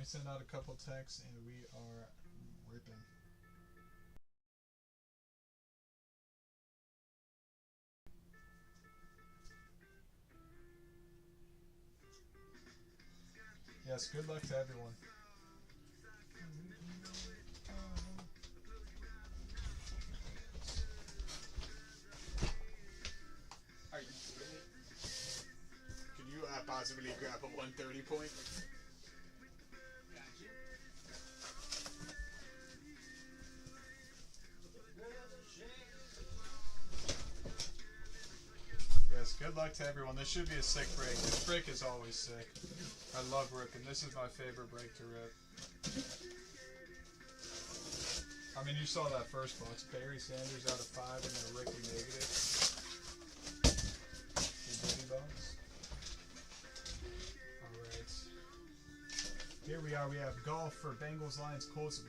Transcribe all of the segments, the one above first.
me send out a couple texts and we are ripping. Yes, good luck to everyone. Are you kidding me? Can you possibly grab a 130 point? Yes, good luck to everyone. This should be a sick break. This break is always sick. I love ripping. This is my favorite break to rip. I mean, you saw that first box. Barry Sanders out of 5 and then Ricky negative. The Diddy box. Alright. Here we are. We have golf for Bengals, Lions, Colts,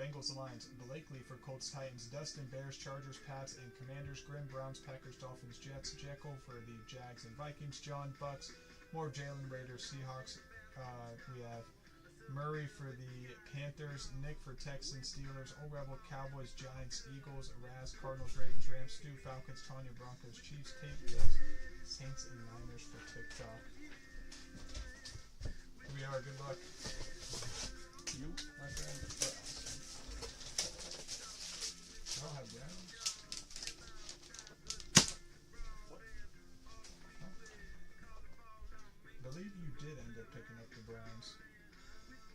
Bengals, Lions, Blakely for Colts, Titans, Dustin, Bears, Chargers, Pats, and Commanders, Grim, Browns, Packers, Dolphins, Jets, Jekyll for the Jags and Vikings, John, Bucks, more Jalen, Raiders, Seahawks. We have Murray for the Panthers, Nick for Texans, Steelers, Old Rebel, Cowboys, Giants, Eagles, Raz, Cardinals, Ravens, Rams, Stu, Falcons, Tanya, Broncos, Chiefs, Tate, Bills, Saints, and Niners for TikTok. Here we are. Good luck. You, my friend. I don't have Browns. What? Huh? I believe you did end up picking up the Browns.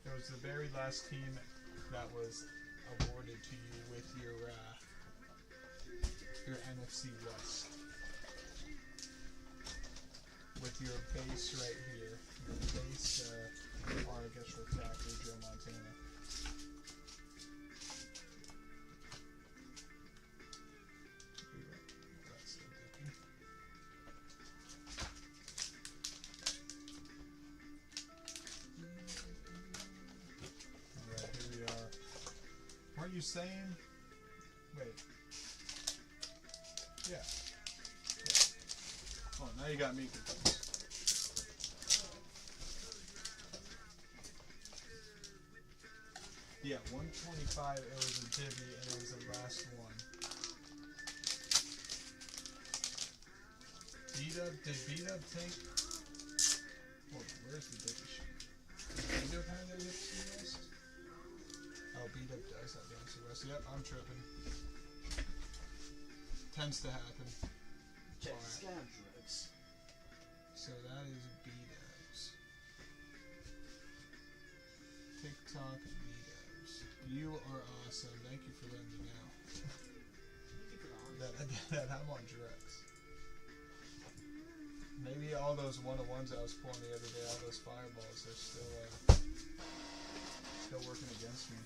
It was the very last team that was awarded to you with your NFC West. With your base right here. Your base, or I guess refractor, Joe Montana. Aren't you saying? Wait. Yeah. Oh, now you got me confused. Yeah, 125. It was a divvy, and it was the last one. B-Dub, did B-Dub take? Hold on, where's the divvy sheet? B-Dub had that NFC West? Oh, B-Dub does have the NFC West. Yep, I'm tripping. Tends to happen. Check the scam drugs. So that is B-Dubs. TikTok B-Dubs. You are awesome. Thank you for letting me know. that I'm on drugs. Maybe all those one-on-ones I was pulling the other day, all those fireballs, they're still working against me.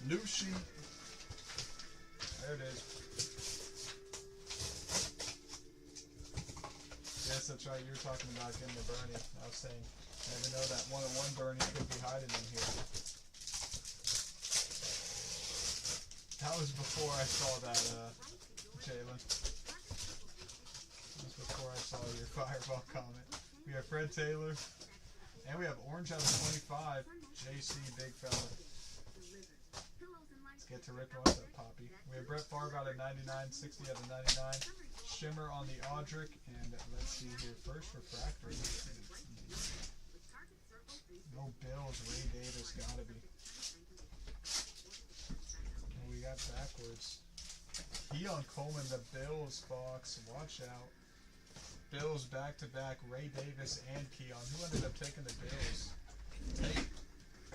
New sheet. There it is. Yes, that's right. You were talking about getting the Bernie. I was saying, never know that one-on-one Bernie could be hiding in here. That was before I saw that, Jalen. That was before I saw your fireball comment. We have Fred Taylor. And we have Orange out of 25. JC, big fella. Get to Rick. What's up, Poppy? We have Brett Favre out of 99, 60 out of 99. Shimmer on the Audric, and let's see here. First refractor. No Bills. Ray Davis gotta be. And we got backwards. Keon Coleman, the Bills box. Watch out. Bills back to back. Ray Davis and Keon. Who ended up taking the Bills? Tate.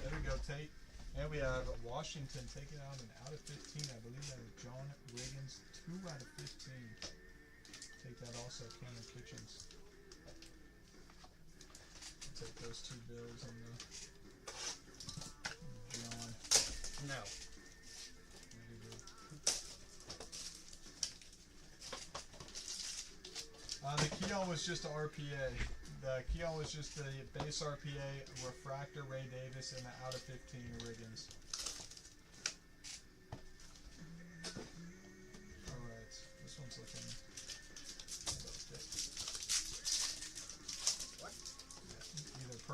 There we go, Tate. And we have Washington taking out an out of 15. I believe that is John Wiggins. 2 out of 15. Take that also, Cameron Kitchens. I'll take those 2 Bills and John. No. The Keon was just the RPA. The Keon was just the base RPA, refractor Ray Davis, and the out of 15 Wiggins. Alright, this one's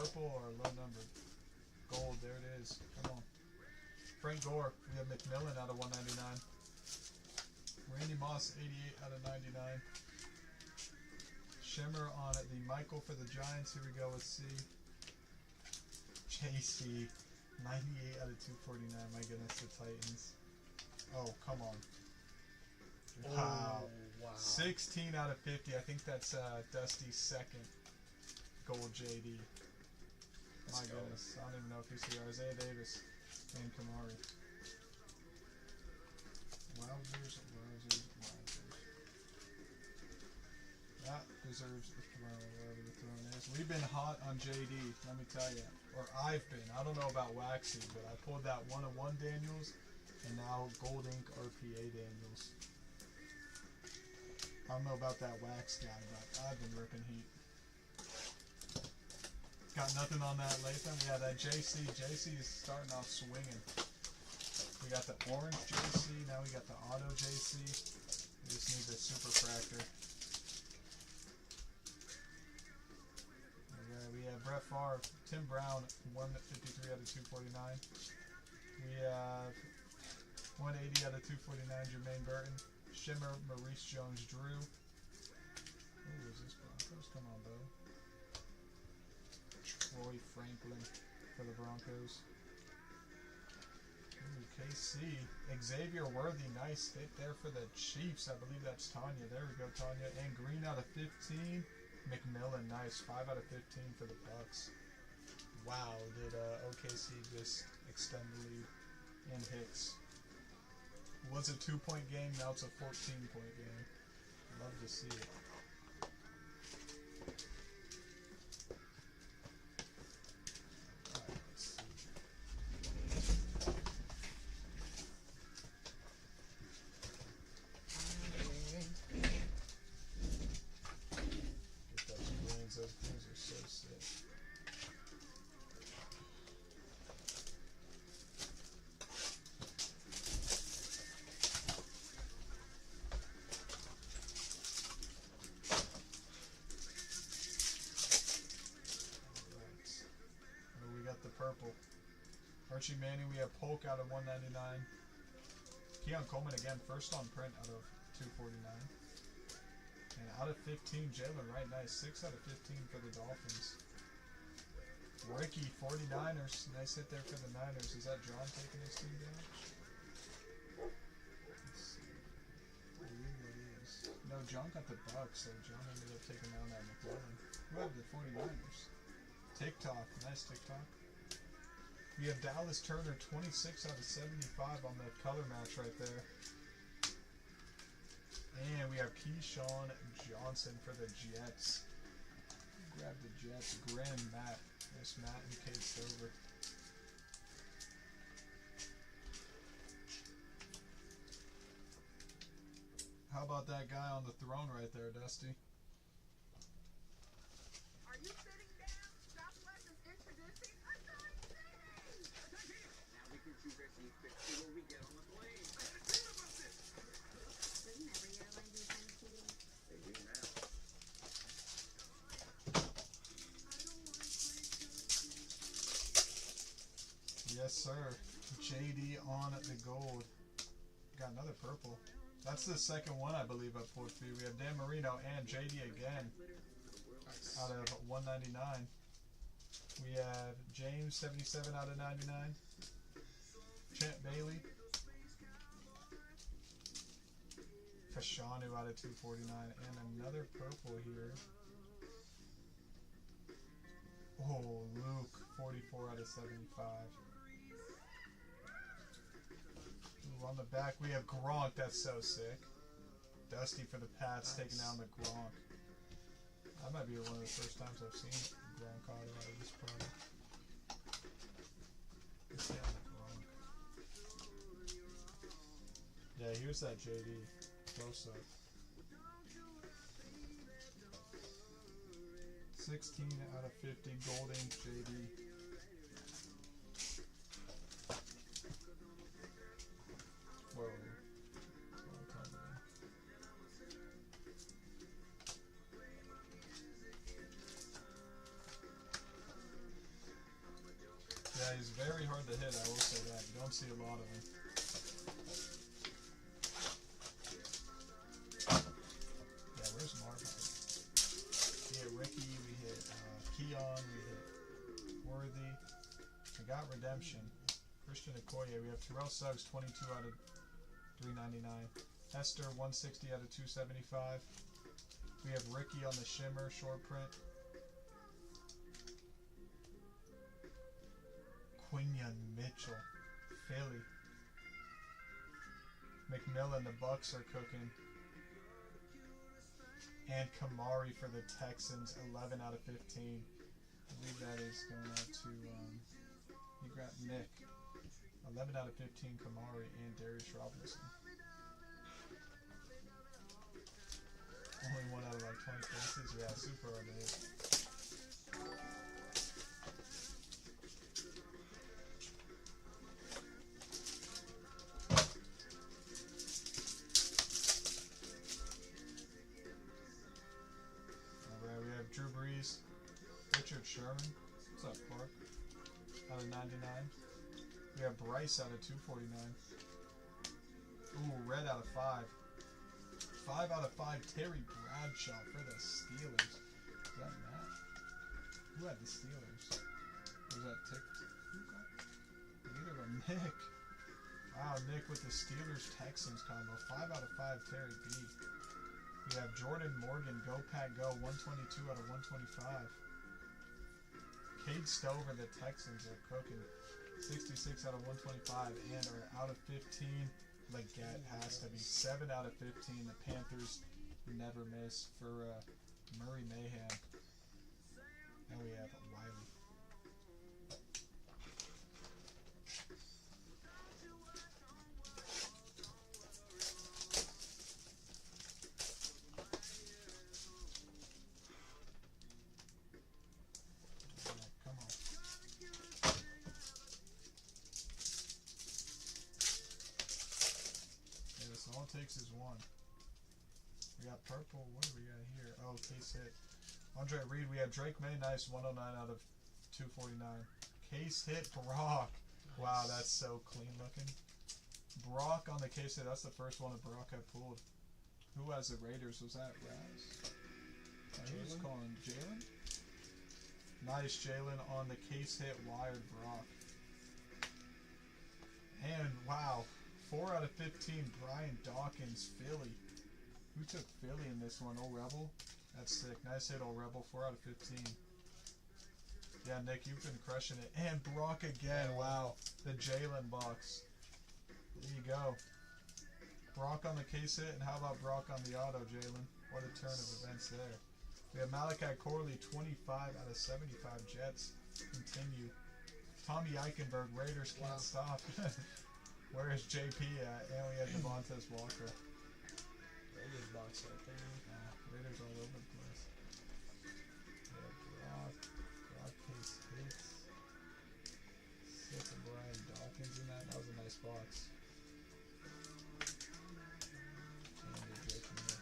purple or low numbered? Gold, there it is. Come on. Frank Gore, we have McMillan out of 199. Randy Moss, 88 out of 99. Shimmer on it. The Michael for the Giants. Here we go. Let's see. JC, 98 out of 249. My goodness, the Titans. Oh, come on. Wow. Oh, wow. 16 out of 50. I think that's Dusty's second gold JD. My goodness. I don't even know if you see Isaiah Davis and Kamari. Wowzers. That deserves a throne, whatever the throne is. We've been hot on JD, let me tell you. Or I've been. I don't know about Waxy, but I pulled that 101 Daniels and now Gold Ink RPA Daniels. I don't know about that Wax guy, but I've been ripping heat. Got nothing on that Latham? Yeah, that JC. JC is starting off swinging. We got the orange JC, now we got the auto JC. We just need the super fractor. Okay, we have Brett Favre, Tim Brown, 153 out of 249. We have 180 out of 249, Jermaine Burton. Shimmer, Maurice Jones-Drew. Who is this Broncos? Come on, bro. Troy Franklin for the Broncos. Ooh, KC. Xavier Worthy, nice hit there for the Chiefs. I believe that's Tanya. There we go, Tanya. And Green out of 15. McMillan, nice. 5 out of 15 for the Bucks. Wow, did OKC just extend the lead in hits? It was a 2-point game, now it's a 14-point game. Love to see it. Alright, let's see. Get those greens, those greens are so sick. Purple. Archie Manning, we have Polk out of 199. Keon Coleman again, first on print out of 249. And out of 15, Jalen Wright, nice. 6 out of 15 for the Dolphins. Ricky, 49ers. Nice hit there for the Niners. Is that John taking his team down? Let's see. What is? No, John got the Bucks, so John ended up taking down that McLaren. Who have the 49ers? TikTok. Nice TikTok. We have Dallas Turner, 26 out of 75 on the color match right there. And we have Keyshawn Johnson for the Jets. Grab the Jets. Grim, Matt. There's Matt and Kate Stover. How about that guy on the throne right there, Dusty? Are you sitting down? Southwest is introducing a time savings. Now we can see Ricky quickly when we get on the plane. I had a dream about this. Doesn't every airline do time sheeting? They do now. Yes, sir. JD on the gold. Got another purple. That's the second one, I believe, I pulled for you. We have Dan Marino and JD again. Nice. Out of 199. We have James, 77 out of 99. Champ Bailey. Fashanu out of 249. And another purple here. Oh, Luke, 44 out of 75. Ooh, on the back, we have Gronk. That's so sick. Dusty for the Pats, taking down the Gronk. That might be one of the first times I've seen Gronk auto out of this product. Let's see on the Gronk. Yeah, here's that JD. Close up. 16 out of 50 gold ink JD. Whoa. Yeah, he's very hard to hit, I will say that. You don't see a lot of him. Yeah, where's Marvin? We hit Ricky, we hit Keon, we hit Worthy. We got Redemption. Christian Okoye. We have Terrell Suggs, 22 out of 399. Hester, 160 out of 275. We have Ricky on the Shimmer, short print. Quinion Mitchell, Philly. McMillan, the Bucks are cooking. And Kamari for the Texans, 11 out of 15. I believe that is going out to, you got Nick. 11 out of 15, Kamari and Darius Robinson. Only one out of like 20 cases. Yeah, super hard to hit. Alright, we have Drew Brees, Richard Sherman. What's up, Clark? Out of 99. We have Bryce out of 249. Ooh, red out of 5. 5 out of 5, Terry Bradshaw for the Steelers. Is that Matt? Who had the Steelers? Was that Tick? Who got? Neither of them. Nick. Wow, Nick with the Steelers-Texans combo. 5 out of 5, Terry B. We have Jordan Morgan, Go Pack Go, 122 out of 125. Cade Stover, the Texans are cooking. 66 out of 125 and are out of 15. Leggett has to be 7 out of 15. The Panthers never miss for Murray Mayhem. And we have Wiley. Come on. All it takes is one. We got purple. What do we got here? Oh, case hit. Andre Reed. We have Drake May. Nice. 109 out of 249. Case hit. Brock. Wow, that's so clean looking. Brock on the case hit. That's the first one that Brock had pulled. Who has the Raiders? Was that Raz? Who's calling Jalen? Nice, Jalen on the case hit. Wired Brock. And wow. 4 out of 15, Brian Dawkins, Philly. Who took Philly in this one? Old Rebel? That's sick. Nice hit, Old Rebel. 4 out of 15. Yeah, Nick, you've been crushing it. And Brock again. Wow. The Jalen box. There you go. Brock on the case hit. And how about Brock on the auto, Jalen? What a turn of events there. We have Malachi Corley, 25 out of 75 Jets. Continue. Tommy Eichenberg, Raiders can't stop. Where is JP at? And we have Devontae Walker. Raiders box right there. Raiders all over the place. Yeah, Brock case hits. Sick of Brian Dawkins in that. That was a nice box. And a Drake May.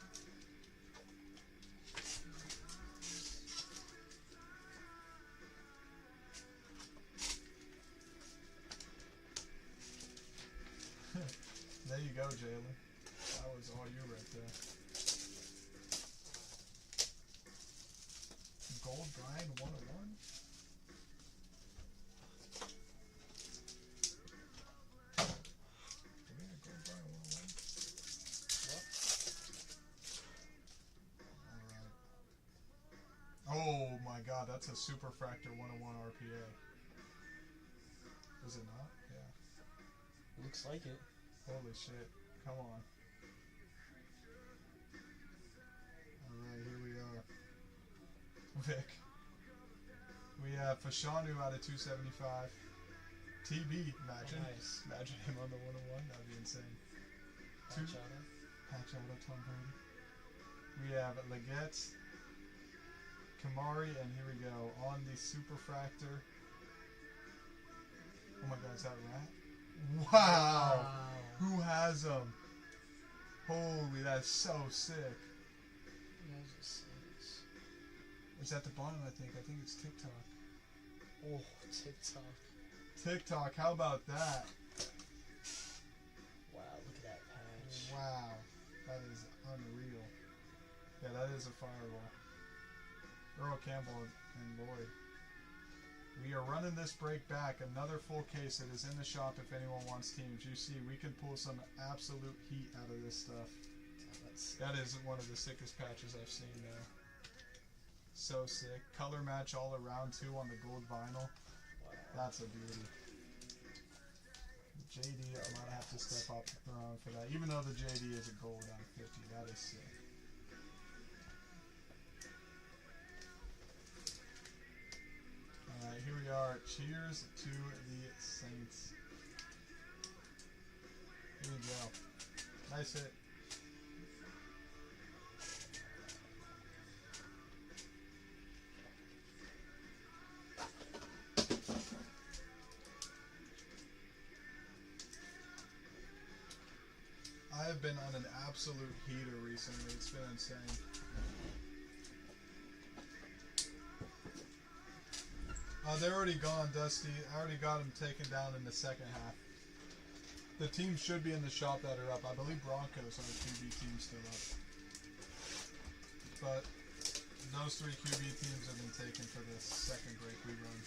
There you go, Jalen. That was all you right there. Gold Brian 101. Do we have Gold Brian 101? What? Alright. Oh my god, that's a Superfractor 101 RPA. Is it not? Yeah. Looks like it. Holy shit. Come on. Alright, here we are. Vic. We have Fashanu out of 275. TB, imagine. Oh, nice. Imagine him on the 101. That'd be insane. Patch auto. Patch auto, Tom Brady. We have Leggett, Kamari, and here we go. On the Superfractor. Oh my god, is that a rat? Wow! Who has them? Holy, that's so sick. It's at the bottom, I think. I think it's TikTok. Oh, TikTok. TikTok, how about that? Wow, look at that patch. Wow, that is unreal. Yeah, that is a fireball. Earl Campbell and Lloyd. We are running this break back. Another full case that is in the shop if anyone wants teams. You see, we can pull some absolute heat out of this stuff. That is one of the sickest patches I've seen there. So sick. Color match all around too on the gold vinyl. Wow. That's a beauty. JD, I might have to step up the throne for that. Even though the JD is a gold out of 50, that is sick. Alright, here we are. Cheers to the Saints. Here we go. Nice hit. I have been on an absolute heater recently. It's been insane. They're already gone, Dusty. I already got them taken down in the second half. The teams should be in the shop that are up. I believe Broncos are the QB teams still up. But those 3 QB teams have been taken for the second break we run.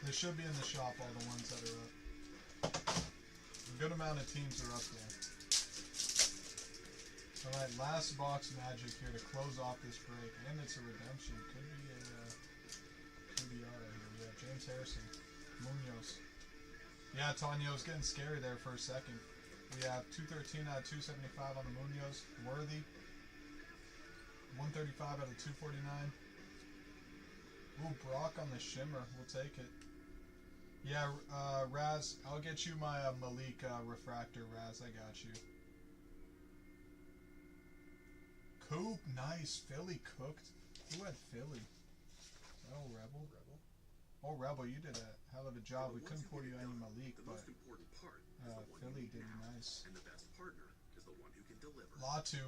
They should be in the shop, all the ones that are up. A good amount of teams are up there. Alright, last box magic here to close off this break. And it's a redemption. Could be a QB auto here. We have James Harrison. Munoz. Yeah, Tanyo's getting scary there for a second. We have 213 out of 275 on the Munoz. Worthy. 135 out of 249. Ooh, Brock on the shimmer. We'll take it. Yeah, Raz, I'll get you my Malik refractor, Raz. I got you. Coop, nice. Philly cooked. Who had Philly? Oh, Rebel. Oh, Rebel, you did a hell of a job. We couldn't pull you any Malik, but Philly did nice. Latu.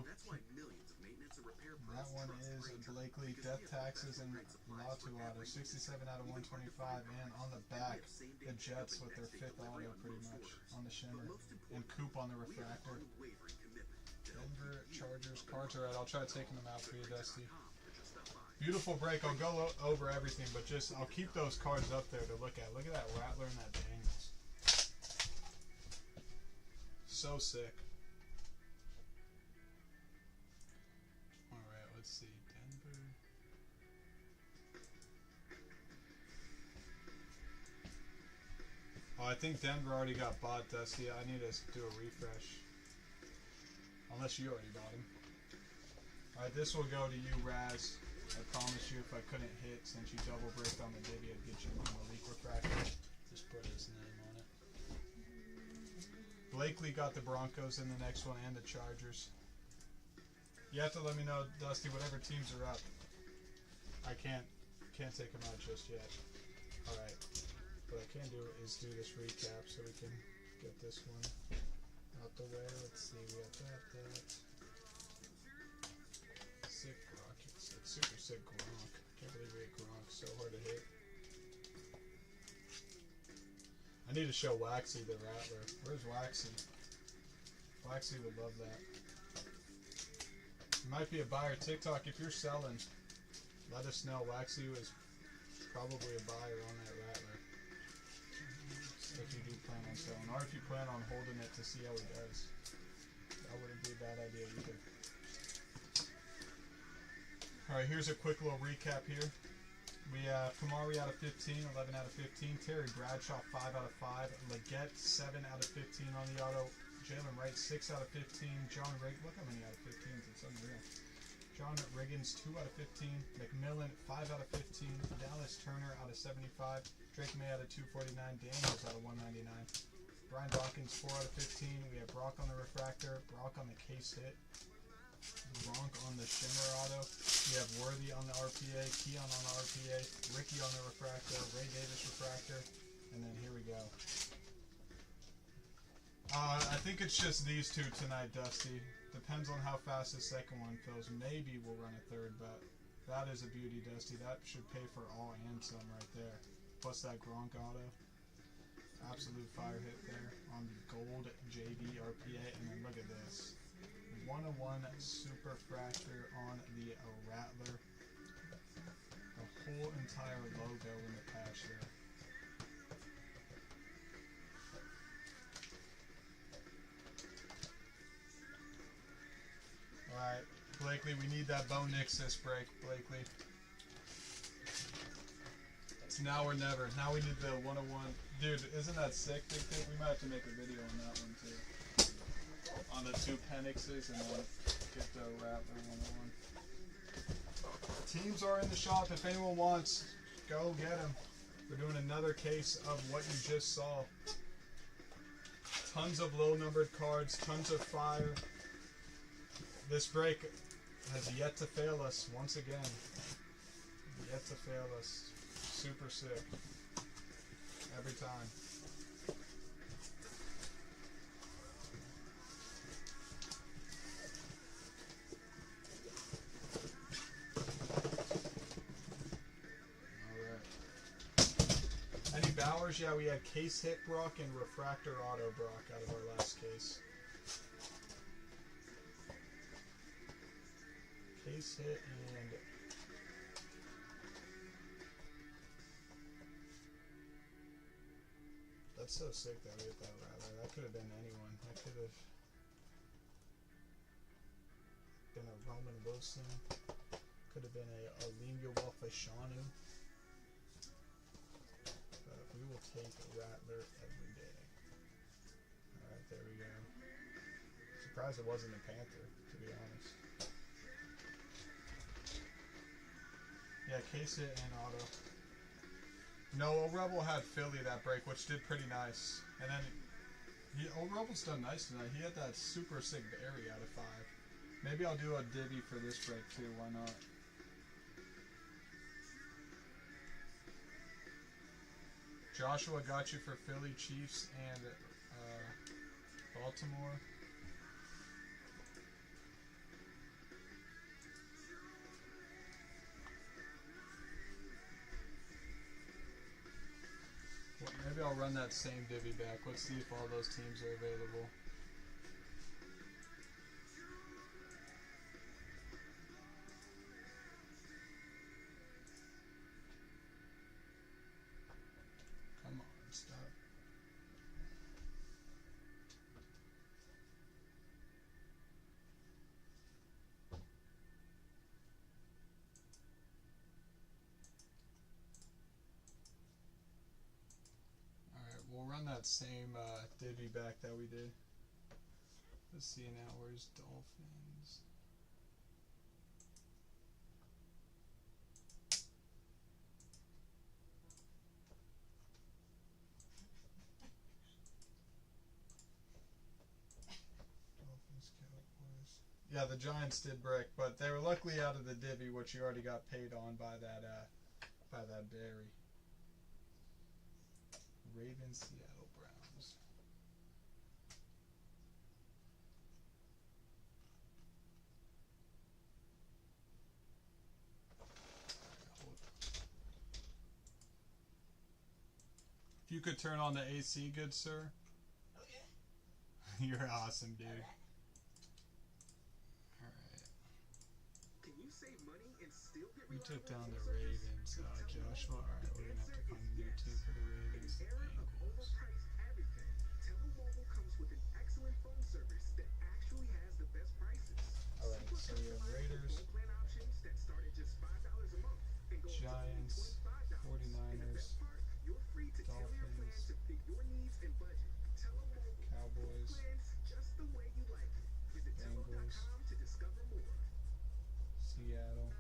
That one is Blakely, Death Taxes, and Latu auto. 67 out of 125, and on the back, the Jets with their 5th auto pretty much on the shimmer. And Coop on the refractor. Denver Chargers cards. Alright, I'll try taking them out for you, Dusty. Beautiful break. I'll go over everything, but just I'll keep those cards up there to look at. Look at that Rattler and that Daniels. So sick. Alright, let's see. Denver. Oh, I think Denver already got bought, Dusty. I need to do a refresh. Unless you already bought him. Alright, this will go to you, Raz. I promise you if I couldn't hit, since you double bricked on the Diddy, I'd get you a Malik refractor. Just put his name on it. Blakely got the Broncos in the next one and the Chargers. You have to let me know, Dusty, whatever teams are up. I can't take them out just yet. Alright. What I can do is do this recap so we can get this one out the way. Let's see, we have that. Sick Gronk. Super sick Gronk. Can't believe we hit Gronk. So hard to hit. I need to show Waxy the Rattler. Where's Waxy? Waxy would love that. You might be a buyer. TikTok, if you're selling, let us know. Waxy is probably a buyer on that Rattler. If you do plan on selling. Or if you plan on holding it to see how he does. That wouldn't be a bad idea either. Alright, here's a quick little recap here. We have Kamari out of 15, 11 out of 15. Terry Bradshaw, 5 out of 5. Leggett, 7 out of 15 on the auto. Jalen Wright, 6 out of 15. John Riggins, look how many out of 15s, it's unreal. John Riggins, 2 out of 15. McMillan, 5 out of 15. Dallas Turner out of 75. Drake May out of 249. Daniels out of 199. Brian Dawkins, 4 out of 15. We have Brock on the refractor. Brock on the case hit. Gronk on the shimmer auto. We have Worthy on the RPA, Keon on the RPA, Ricky on the refractor, Ray Davis refractor, and then here we go. I think it's just these two tonight, Dusty. Depends on how fast the second one fills. Maybe we'll run a third, but that is a beauty, Dusty. That should pay for all and some right there. plus that Gronk auto. Absolute fire hit there on the gold JV RPA, and then look at this. 101 Super Fracture on the Rattler. The whole entire logo in the patch there. Alright, Blakely, we need that Bo Nix this break, Blakely. It's now or never. Now we need the 101. Dude, isn't that sick, Big Dick? We might have to make a video on that one too. On the 2 Penixes and then get the Rattler 101. Teams are in the shop. If anyone wants, go get them. We're doing another case of what you just saw. Tons of low numbered cards, tons of fire. This break has yet to fail us once again. Yet to fail us. Super sick. Every time. Alright. Any Bowers? Yeah, we had case hit Brock and refractor auto Brock out of our last case. Case hit and that's so sick that we hit that Rattler. That could have been anyone. That could have been a Roman Wilson. Could have been a Linya Wafashanu. But we will take a Rattler every day. Alright, there we go. Surprised it wasn't a Panther, to be honest. Yeah, case hit and auto. No, Old Rebel had Philly that break, which did pretty nice. And then Old Rebel's done nice tonight. He had that super sick Barry out of 5. Maybe I'll do a divvy for this break too. Why not? Joshua got you for Philly, Chiefs, and Baltimore. Maybe I'll run that same divvy back. Let's see if all those teams are available. Come on, stop. We'll run that same divvy back that we did. Let's see now, where's Dolphins? Dolphins, Cowboys. Yeah, the Giants did break, but they were luckily out of the divvy, which you already got paid on by that Barry. Ravens, Seattle Browns. If you could turn on the AC, good sir. Okay. You're awesome, dude. Alright. Can you save money and still get We took reliable down the phone service? Ravens, Joshua. Alright, we're gonna have to find a new team for the Ravens. In an era of overpriced everything, T-Mobile comes with an excellent phone service that actually has the best prices. Alright, so we have Raiders, Phone plan options that start at just $5 a month and go Giants, up to $25. And the 49ers, best part, you're free to tailor your plan Dolphins, to fit your needs and budget. T-Mobile Cowboys, plans just the way you like it. Visit Bengals, T-Mobile.com to discover more. Seattle,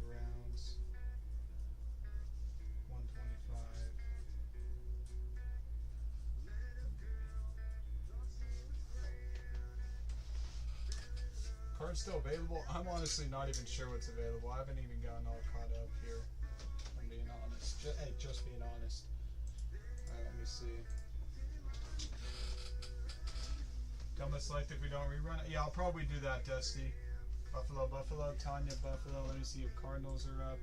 Browns, 125. Card's still available? I'm honestly not even sure what's available. I haven't even gotten all caught up here. I'm being honest. Just being honest. Alright, let me see. Dumba select if we don't rerun it. Yeah, I'll probably do that, Dusty. Buffalo, Tanya, Buffalo. Let me see if Cardinals are up.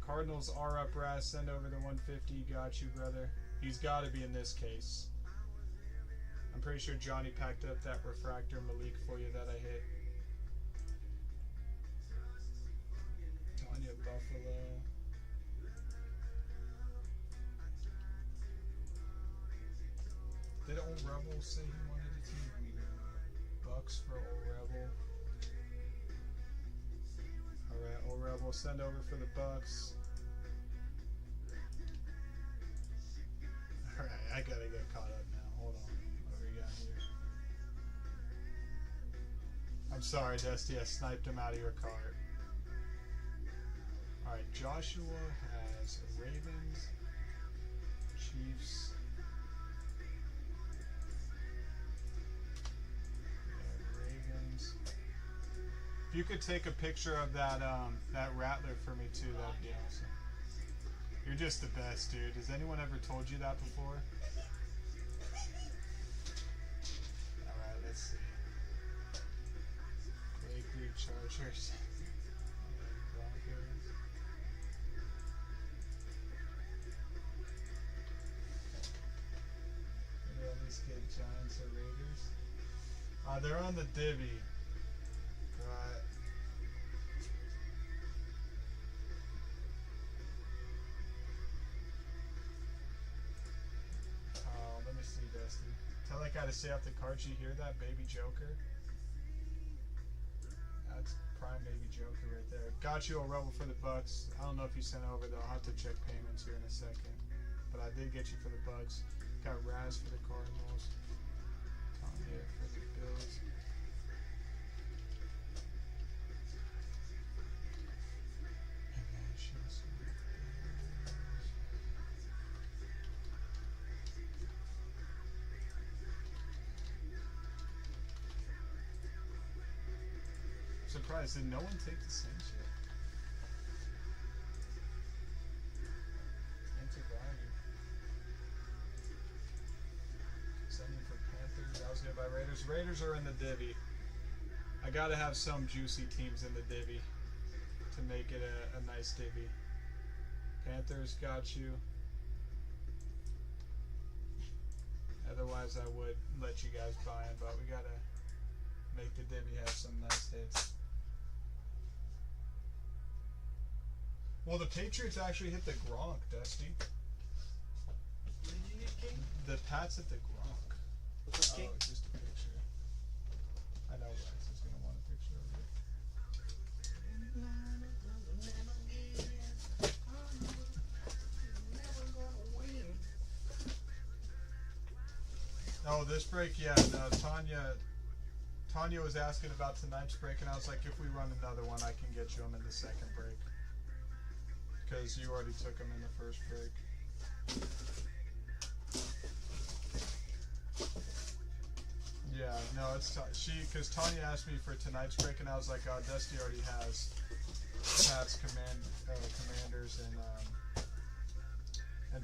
Cardinals are up, Raz. Send over the 150. Got you, brother. He's got to be in this case. I'm pretty sure Johnny packed up that refractor Malik for you that I hit. Tanya Buffalo. Did Old Rebel say he wanted a team? Bucks for Old Rebel. Alright, Old Rebel, send over for the Bucks. Alright, I gotta get caught up now. Hold on. What do we got here? I'm sorry, Dusty, I sniped him out of your card. Alright, Joshua has Ravens, Chiefs. Ravens. If you could take a picture of that that Rattler for me too, that'd be awesome. You're just the best, dude. Has anyone ever told you that before? Alright, let's see. Blakely, Chargers. Broncos. Maybe at least get Giants or Raiders. They're on the divvy. Right. Let me see, Dusty. Tell that guy to stay off the cards. You hear that, Baby Joker? That's prime Baby Joker right there. Got you a rebel for the Bucks. I don't know if you sent over though. I'll have to check payments here in a second. But I did get you for the Bucks. Got Raz for the Cardinals. Tanya for the Bills. Surprised, did no one take the same shit? Antivirus. Sending for Panthers. I was gonna buy Raiders. Raiders are in the divvy. I gotta have some juicy teams in the divvy to make it a nice divvy. Panthers got you. Otherwise I would let you guys buy them, but we gotta make the divvy have some nice hits. Well, the Patriots actually hit the Gronk, Dusty. What did you get, King? The Pats hit the Gronk. What's up, King? Oh, just a picture. I know Rex is going to want a picture of it. Oh, this break, yeah. No, Tanya was asking about tonight's break, and I was like, if we run another one, I can get you them in the second break. Because you already took them in the first break. Yeah, no, it's because Tanya asked me for tonight's break, and I was like, oh, Dusty already has Pats, Commanders, and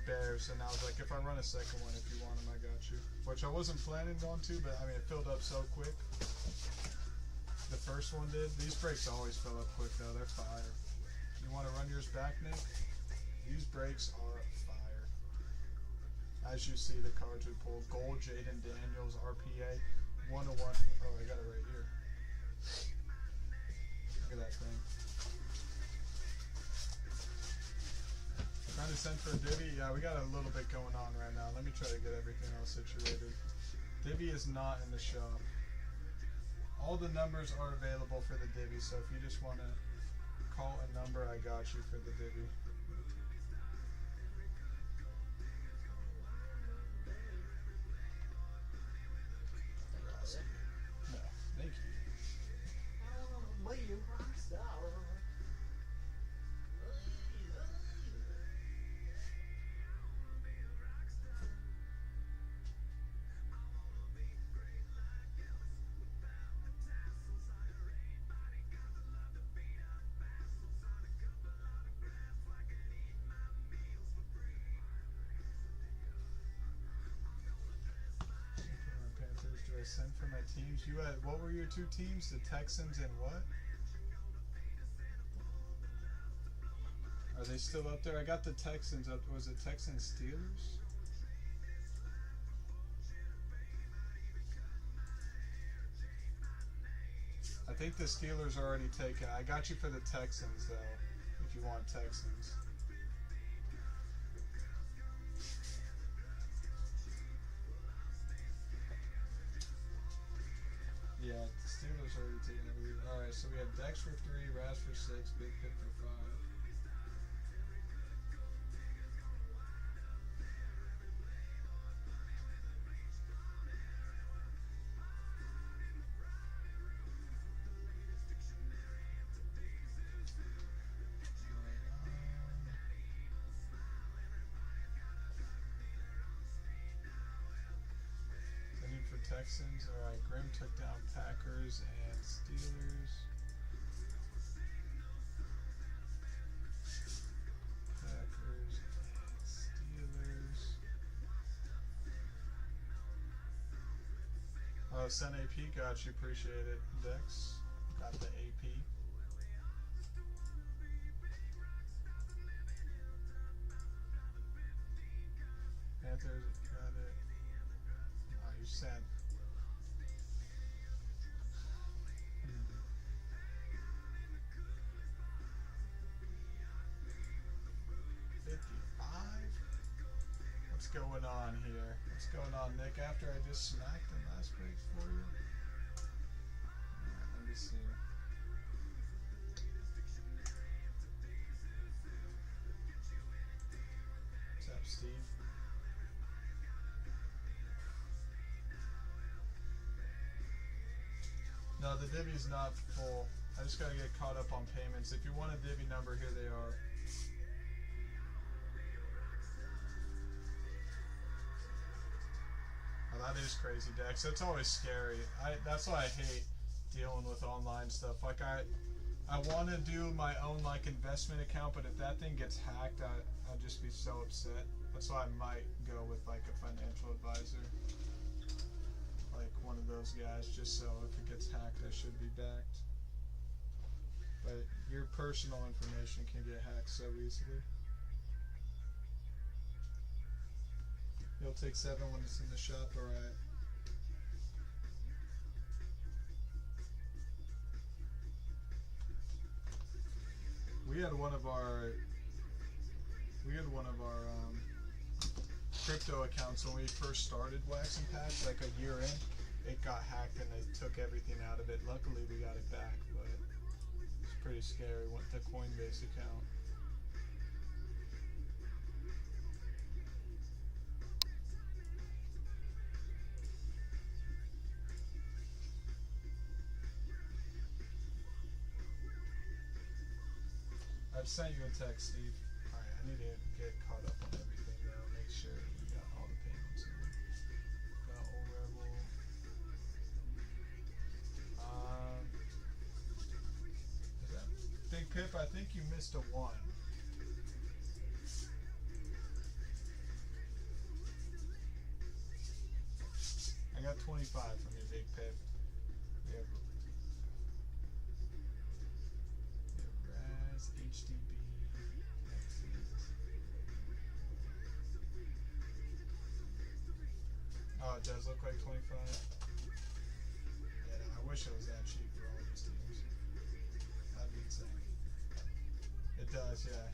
Bears, and I was like, if I run a second one, if you want them, I got you. Which I wasn't planning on to, but I mean, it filled up so quick. The first one did. These breaks always fill up quick, though. They're fire. You want to run yours back, Nick? These breaks are fire. As you see, the cards we pulled. Gold, Jaden Daniels, RPA, 101. Oh, I got it right here. Look at that thing. Trying to send for a divvy? Yeah, we got a little bit going on right now. Let me try to get everything else situated. Divvy is not in the shop. All the numbers are available for the divvy, so if you just want to call a number, I got you for the divvy. No, thank you. Send for my teams. You had, what were your two teams? The Texans and what? Are they still up there? I got the Texans up. Was it Texans Steelers? I think the Steelers are already taken. I got you for the Texans though, if you want Texans. Yeah, the Steelers are already taken. Alright, so we have Dex for 3, Raz for 6, Big Pip for 5. Texans. Alright, Grim took down Packers and Steelers. Packers and Steelers. Oh, send AP, got you, appreciate it. Dex, got the AP. Panthers, got it. Oh, you sent. 55? What's going on here? What's going on, Nick? After I just smacked them last break for you? Alright, let me see. What's up, Steve? No, the divvy's not full. I just gotta get caught up on payments. If you want a divvy number, here they are. Oh, that is crazy, Dex. That's always scary. That's why I hate dealing with online stuff. Like I want to do my own like investment account, but if that thing gets hacked, I'll just be so upset. That's why I might go with like a financial advisor. Like one of those guys, just so if it gets hacked, I should be backed. But your personal information can get hacked so easily. You'll take 7 when it's in the shop, alright. We had one of our crypto accounts when we first started Waxnpacks, like a year in. It got hacked and they took everything out of it. Luckily we got it back, but it's pretty scary. Went to Coinbase account. I've sent you a text, Steve. Alright, I need to get caught up on everything though. Make sure we got all the payments in. Got Old Rebel. Is that Big Pip? I think you missed a 1. I got 25 from you, Big Pip. We have Raz, HDB, oh, it does look like 25. Yeah, I wish it was that cheap for all these teams. That'd be insane. It does, yeah.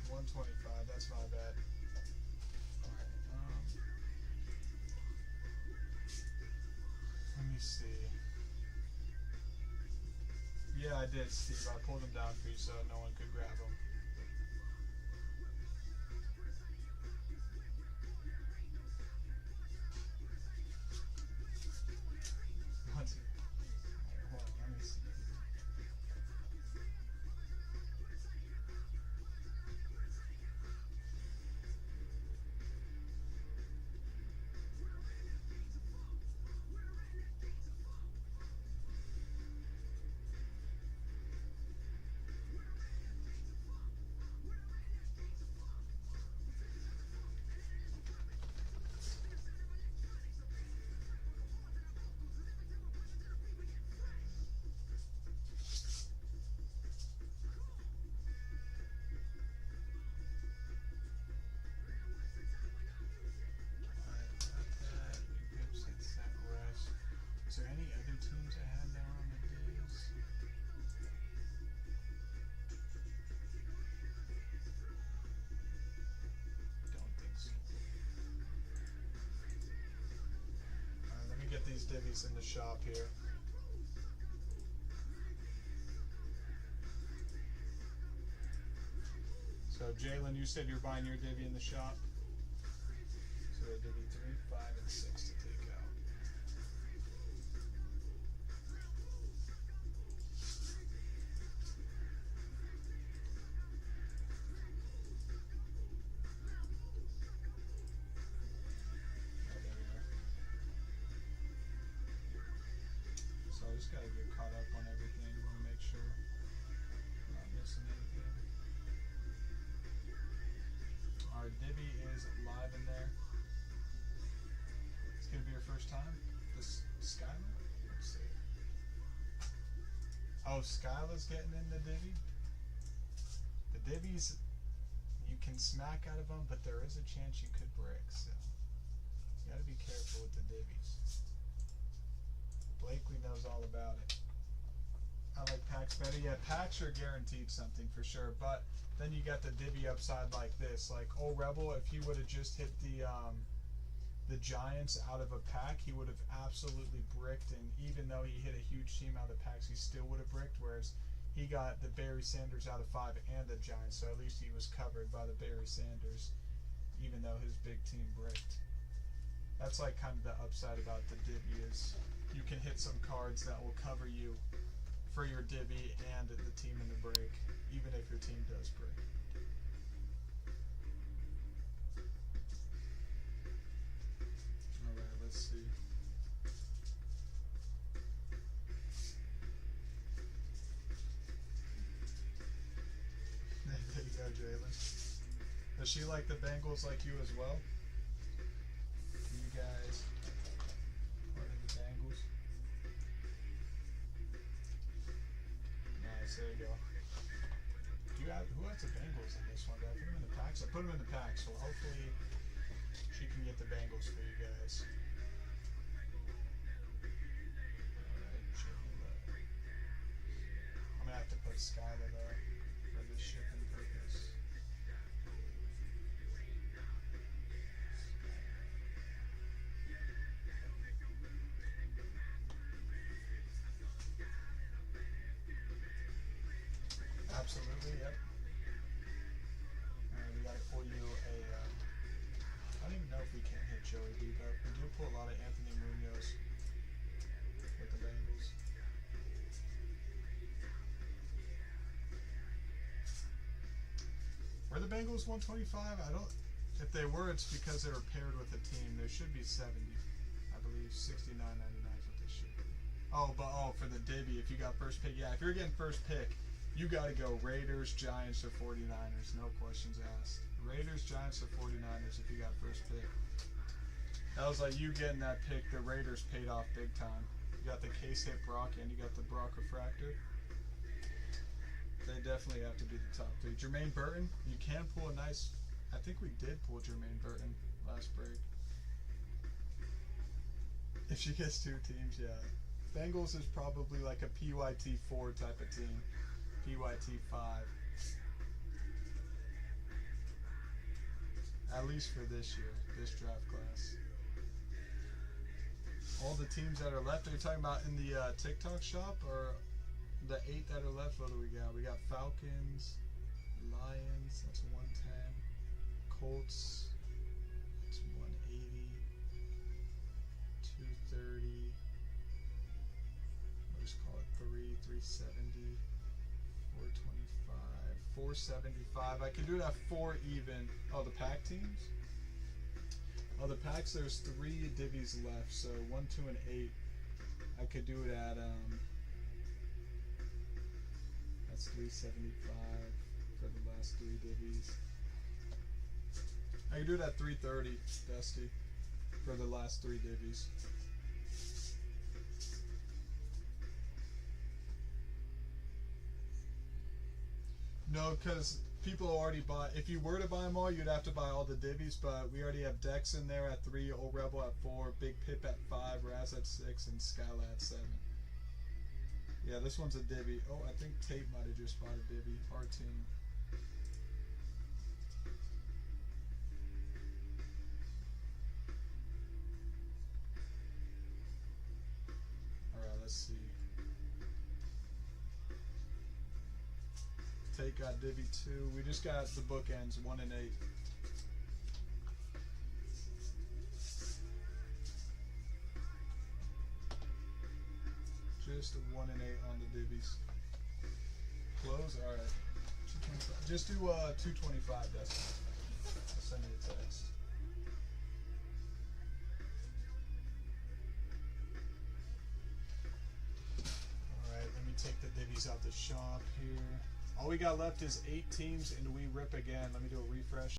125, that's my bad. Alright, let me see. Yeah, I did, Steve. I pulled them down for you so no one could grab them. Hold on, let me see. these divvies in the shop here. So Jalen, you said you're buying your divvy in the shop. So divvy 3, 5, and 6 to take out. So I just gotta get caught up on everything. I want to make sure I'm not missing anything. Our divvy is live in there. It's gonna be your first time. This Skylar? Let's see. Oh, Skylar's getting in the divvy. The divvies, you can smack out of them, but there is a chance you could brick. So you gotta be careful with the divvies. Blakely knows all about it. I like packs better. Yeah, packs are guaranteed something for sure, but then you got the divvy upside like this. Like old Rebel, if he would have just hit the Giants out of a pack, he would have absolutely bricked, and even though he hit a huge team out of the packs, he still would have bricked, whereas he got the Barry Sanders out of 5 and the Giants, so at least he was covered by the Barry Sanders, even though his big team bricked. That's like kind of the upside about the divvy is you can hit some cards that will cover you for your divvy and the team in the break, even if your team does break. Alright, let's see. There you go, Jalen. Does she like the Bengals like you as well? You guys part of the Bengals? Nice, there you go. Who has the Bengals in this one? Did I put them in the packs? I put them in the packs, so hopefully she can get the Bengals for you guys. Alright, I'm gonna have to put Skylar there for this shipping purpose. Absolutely, yep. Alright, we gotta pull you a, I don't even know if we can hit Joey B, but we do pull a lot of Anthony Munoz with the Bengals. Were the Bengals 125? I don't, if they were, it's because they were paired with a team. There should be 70. I believe 69.99 is what they should be. Oh, but for the divvy, if you got first pick, yeah, if you're getting first pick, you got to go Raiders, Giants, or 49ers. No questions asked. Raiders, Giants, or 49ers if you got first pick. That was like you getting that pick. The Raiders paid off big time. You got the case hit Brock, and you got the Brock refractor. They definitely have to be the top 3. Jermaine Burton, you can pull a nice... I think we did pull Jermaine Burton last break. If she gets 2 teams, yeah. Bengals is probably like a PYT 4 type of team. PYT 5. At least for this year, this draft class. All the teams that are left, are you talking about in the TikTok shop, or the 8 that are left? What do we got? We got Falcons, Lions, that's 110, Colts, that's 180, 230, we'll just call it 370. 425, 475. I can do it at 4 even. Oh, the pack teams? Oh, the packs, there's 3 divvies left, so 1, 2, and 8. I could do it at, that's 375 for the last 3 divvies. I could do it at 330, Dusty, for the last 3 divvies. No, because people already bought. If you were to buy them all, you'd have to buy all the divvies, but we already have Dex in there at 3, Old Rebel at 4, Big Pip at 5, Raz at 6, and Skyla at 7. Yeah, this one's a divvy. Oh, I think Tate might have just bought a divvy. Our team. let's see. Take got Divvy 2. We just got the bookends 1 and 8. Just a 1 and 8 on the divvies. Close? Alright. 225. Just do 225, that's I'll send you a text. Alright, let me take the divvies out the shop here. All we got left is 8 teams, and we rip again. Let me do a refresh.